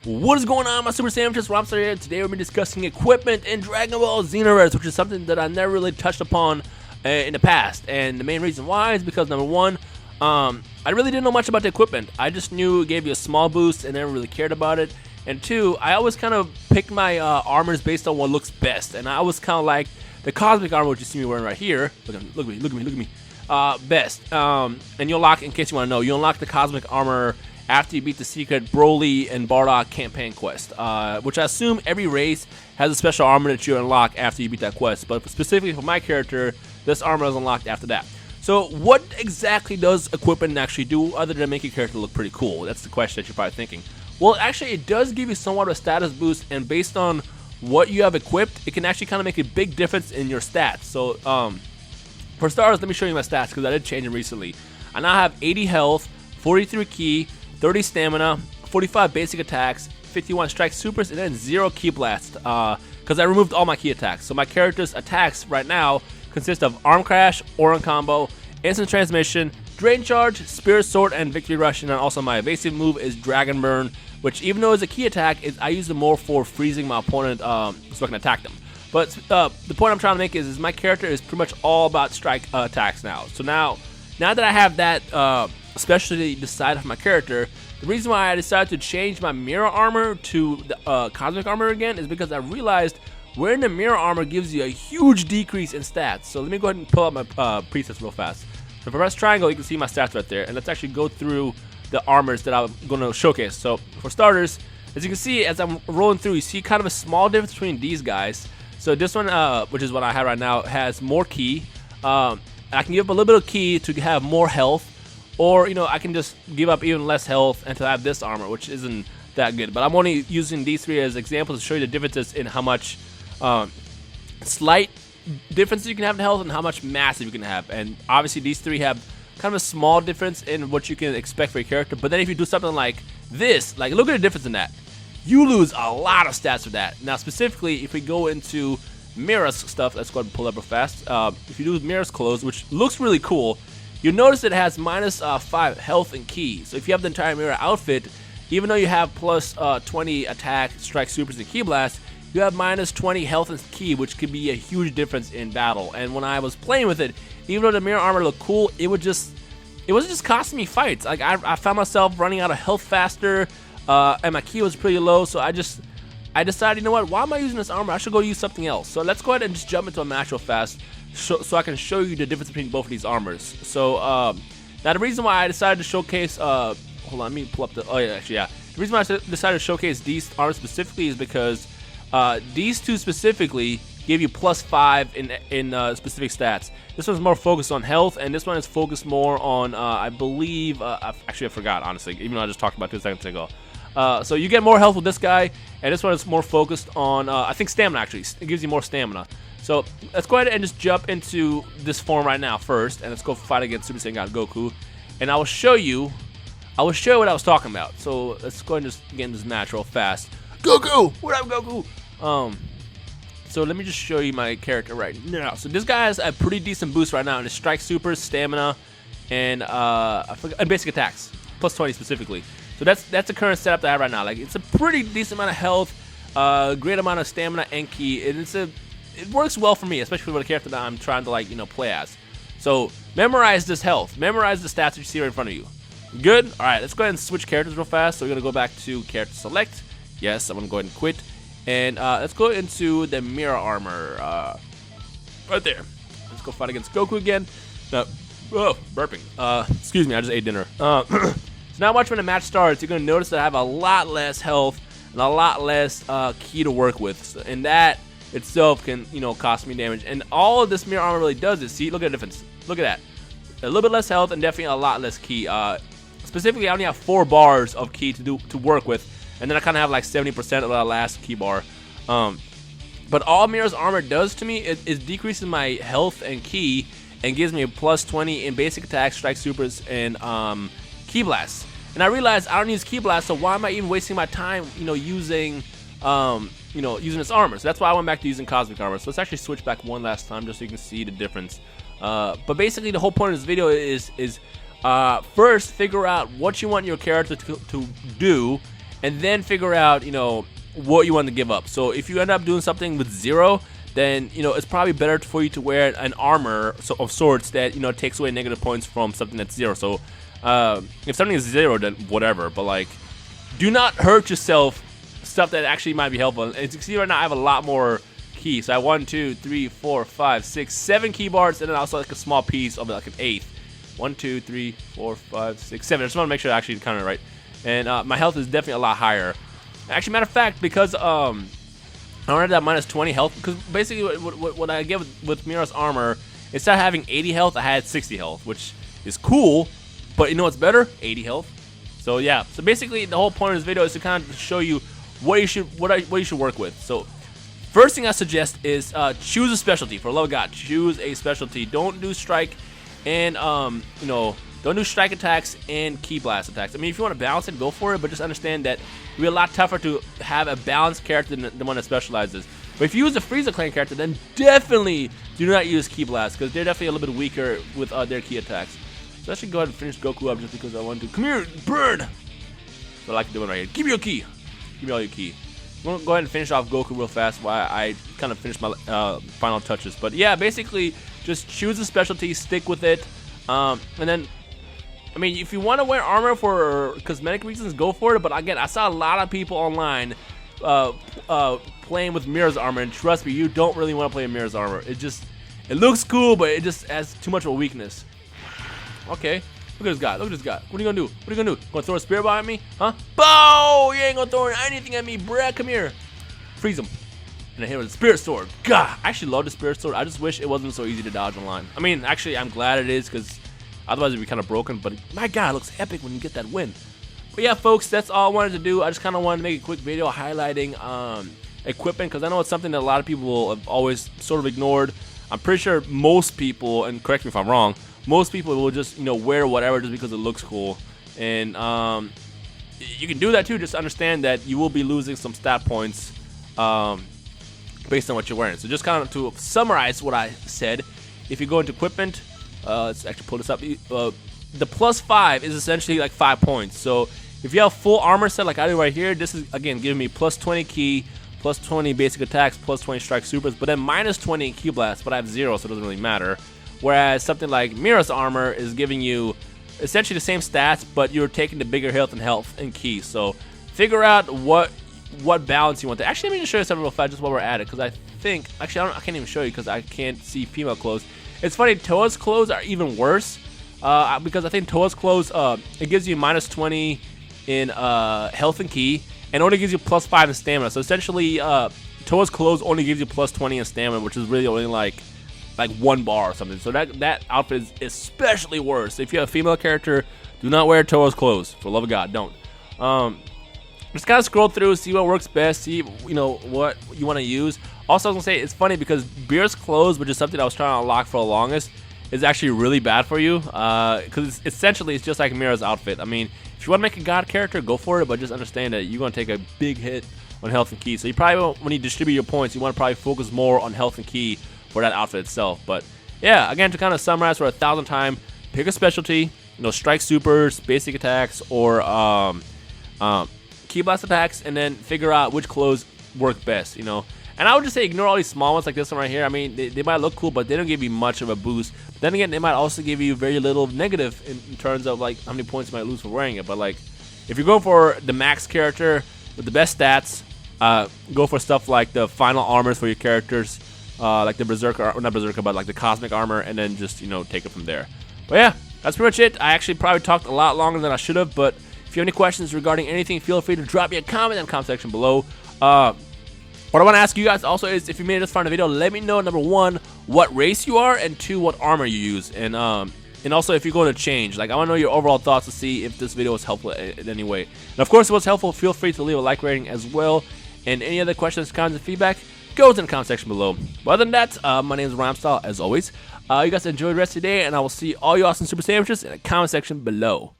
What is going on, my super sandwiches? Rhymestyle here. Today we'll be discussing equipment in Dragon Ball Xenoverse, which is something that I never really touched upon in the past. And the main reason why is because, number one, I really didn't know much about the equipment. I just knew it gave you a small boost and never really cared about it. And two, I always kind of pick my armors based on what looks best. And I always kind of like the cosmic armor, which you see me wearing right here. Look at me. Best. And you unlock, in case you want to know, you unlock the cosmic armor after you beat the secret Broly and Bardock campaign quest, which I assume every race has a special armor that you unlock after you beat that quest, but specifically for my character, this armor is unlocked after that. So what exactly does equipment actually do other than make your character look pretty cool? That's the question that you're probably thinking. Well, actually, it does give you somewhat of a status boost, and based on what you have equipped, it can actually kind of make a big difference in your stats. So, for starters, let me show you my stats, because I did change them recently. I now have 80 health, 43 ki, 30 stamina, 45 basic attacks, 51 strike supers, and then 0 ki blast, because I removed all my ki attacks. So my character's attacks right now consist of arm crash, Auron combo, instant transmission, drain charge, spirit sword, and victory rush. And then also my evasive move is dragon burn, which even though it's a ki attack, I use it more for freezing my opponent so I can attack them. But the point I'm trying to make is my character is pretty much all about strike attacks now. So now that I have that especially decided for my character, the reason why I decided to change my Mira armor to the cosmic armor again is because I realized wearing the Mira armor gives you a huge decrease in stats. So let me go ahead and pull up my presets real fast. So if I press triangle, you can see my stats right there, and let's actually go through the armors that I'm going to showcase. So for starters, as you can see, as I'm rolling through, you see kind of a small difference between these guys. So this one, which is what I have right now, has more ki. I can give up a little bit of ki to have more health. Or, I can just give up even less health and to have this armor, which isn't that good. But I'm only using these three as examples to show you the differences in how much slight differences you can have in health and how much massive you can have. And obviously these three have kind of a small difference in what you can expect for your character. But then if you do something like this, like look at the difference in that. You lose a lot of stats with that. Now specifically, if we go into Mira's stuff, let's go ahead and pull up real fast. If you do Mira's clothes, which looks really cool, you'll notice it has minus 5 health and ki. So if you have the entire Mira outfit, even though you have plus 20 attack, strike, supers, and ki blast, you have minus 20 health and ki, which could be a huge difference in battle. And when I was playing with it, even though the Mira armor looked cool, it wasn't just costing me fights. Like I found myself running out of health faster, and my ki was pretty low. So I decided, you know what? Why am I using this armor? I should go use something else. So let's go ahead and just jump into a match real fast, so I can show you the difference between both of these armors. So now the reason why I decided to showcase, hold on, let me pull up the, the reason why I decided to showcase these armors specifically is because these two specifically give you plus 5 in specific stats. This one's more focused on health, and this one is focused more on, I believe, I forgot, honestly, even though I just talked about 2 seconds ago. So you get more health with this guy, and this one is more focused on, I think, stamina, actually. It gives you more stamina. So let's go ahead and just jump into this form right now first, and let's go fight against Super Saiyan God Goku, and I will show you what I was talking about. So let's go ahead and just get in this match real fast. Goku! What up, Goku? So let me just show you my character right now. So this guy has a pretty decent boost right now in his strike, super, stamina, and and basic attacks, plus 20 specifically. So that's the current setup that I have right now. Like, it's a pretty decent amount of health, great amount of stamina and ki, and it works well for me, especially with a character that I'm trying to play as. So memorize this health, memorize the stats that you see right in front of you. Good. All right, let's go ahead and switch characters real fast. So we're gonna go back to character select. Yes, I'm gonna go ahead and quit, and let's go into the Mira armor right there. Let's go fight against Goku again. Burping. Excuse me, I just ate dinner. So now watch when the match starts. You're gonna notice that I have a lot less health and a lot less ki to work with, and that itself can, cost me damage. And all of this Mira armor really does is, see, look at the difference. Look at that. A little bit less health and definitely a lot less ki. Specifically, I only have 4 bars of ki to work with, and then I kind of have like 70% of the last ki bar. But all Mira's armor does to me is decreases my health and ki, and gives me a plus 20 in basic attacks, strike, supers, and ki blasts. And I realized I don't use ki blast, so why am I even wasting my time, using this armor? So that's why I went back to using cosmic armor. So let's actually switch back one last time just so you can see the difference. But basically the whole point of this video is first figure out what you want your character to do, and then figure out, what you want to give up. So if you end up doing something with 0, then it's probably better for you to wear an armor of sorts that takes away negative points from something that's 0. So if something is 0, then whatever. But like, do not hurt yourself. Stuff that actually might be helpful. As you can see right now, I have a lot more keys. So I have 1, 2, 3, 4, 5, 6, 7 key bars, and then also like a small piece of like an 8th. 1, 2, 3, 4, 5, 6, 7. I just want to make sure I actually count it right. And my health is definitely a lot higher. Actually, matter of fact, because I wanted that minus 20 health, because basically what I get with Mira's armor, instead of having 80 health, I had 60 health, which is cool. But you know what's better? 80 health. So yeah. So basically, the whole point of this video is to kind of show you what you should work with. So first thing I suggest is choose a specialty. For the love of God, choose a specialty. Don't do strike and don't do strike attacks and ki blast attacks. I mean, if you want to balance it, go for it, but just understand that it'll be a lot tougher to have a balanced character than the one that specializes. But if you use a Frieza Clan character, then definitely do not use ki blast, because they're definitely a little bit weaker with their ki attacks. So I should go ahead and finish Goku up just because I want to. Come here, burn! What I like doing right here. Give me your ki. Give me all your ki. I'm going to go ahead and finish off Goku real fast while I kind of finish my final touches. But yeah, basically, just choose a specialty, stick with it. And then, I mean, if you want to wear armor for cosmetic reasons, go for it. But again, I saw a lot of people online playing with Mira's armor. And trust me, you don't really want to play Mira's armor. It looks cool, but it just has too much of a weakness. Okay. Look at this guy. Look at this guy. What are you gonna do? What are you gonna do? Gonna throw a spear behind me? Huh? Bow! You ain't gonna throw anything at me, bruh. Come here. Freeze him. And then hit with a spirit sword. God, I actually love the spirit sword. I just wish it wasn't so easy to dodge online. I mean, actually, I'm glad it is, because otherwise it'd be kind of broken. But my God, it looks epic when you get that win. But yeah, folks, that's all I wanted to do. I just kind of wanted to make a quick video highlighting equipment, because I know it's something that a lot of people have always sort of ignored. I'm pretty sure most people, and correct me if I'm wrong, most people will just wear whatever just because it looks cool. And you can do that too. Just understand that you will be losing some stat points based on what you're wearing. So just kind of to summarize what I said, if you go into equipment, let's actually pull this up. The +5 is essentially like 5 points. So if you have full armor set like I do right here, this is again giving me +20 ki, +20 basic attacks, +20 strike supers, but then -20 ki blast. But I have 0, so it doesn't really matter. Whereas something like Mira's armor is giving you essentially the same stats, but you're taking the bigger health and ki. So figure out what balance you want to. Actually, let me just show you something real fast just while we're at it, because I think actually I can't even show you because I can't see female clothes. It's funny, Toa's clothes are even worse because I think Toa's clothes it gives you -20 in health and ki, and only gives you +5 in stamina. So essentially, Toa's clothes only gives you +20 in stamina, which is really only like 1 bar or something. So that outfit is especially worse. If you have a female character, do not wear Toa's clothes. For the love of God, don't. Just kind of scroll through, see what works best, see what you want to use. Also, I was gonna say, it's funny because Beer's clothes, which is something I was trying to unlock for the longest, is actually really bad for you. Because essentially it's just like Mira's outfit. I mean, if you want to make a god character, go for it, but just understand that you're gonna take a big hit on health and ki. So you probably, when you distribute your points, you want to probably focus more on health and ki for that outfit itself. But yeah, again, to kind of summarize for 1,000th time, pick a specialty, strike supers, basic attacks, or ki blast attacks, and then figure out which clothes work best. And I would just say ignore all these small ones like this one right here. I mean, they might look cool, but they don't give you much of a boost. But then again, they might also give you very little negative in terms of like how many points you might lose for wearing it. But like, if you're going for the max character with the best stats, go for stuff like the final armors for your characters, like the berserker, or not berserker, but like the cosmic armor, and then just take it from there. But yeah, that's pretty much it. I actually probably talked a lot longer than I should have, but if you have any questions regarding anything, feel free to drop me a comment in the comment section below. What I want to ask you guys also is, if you made it this far in the video, let me know, number 1, what race you are, and 2, what armor you use, and also if you're going to change. Like, I want to know your overall thoughts to see if this video was helpful in any way. And of course, if it was helpful, feel free to leave a like rating as well. And any other questions, comments, and feedback, go to the comment section below. But other than that, my name is Rhymestyle, as always. You guys enjoy the rest of the day, and I will see all you awesome Super Sandwiches in the comment section below.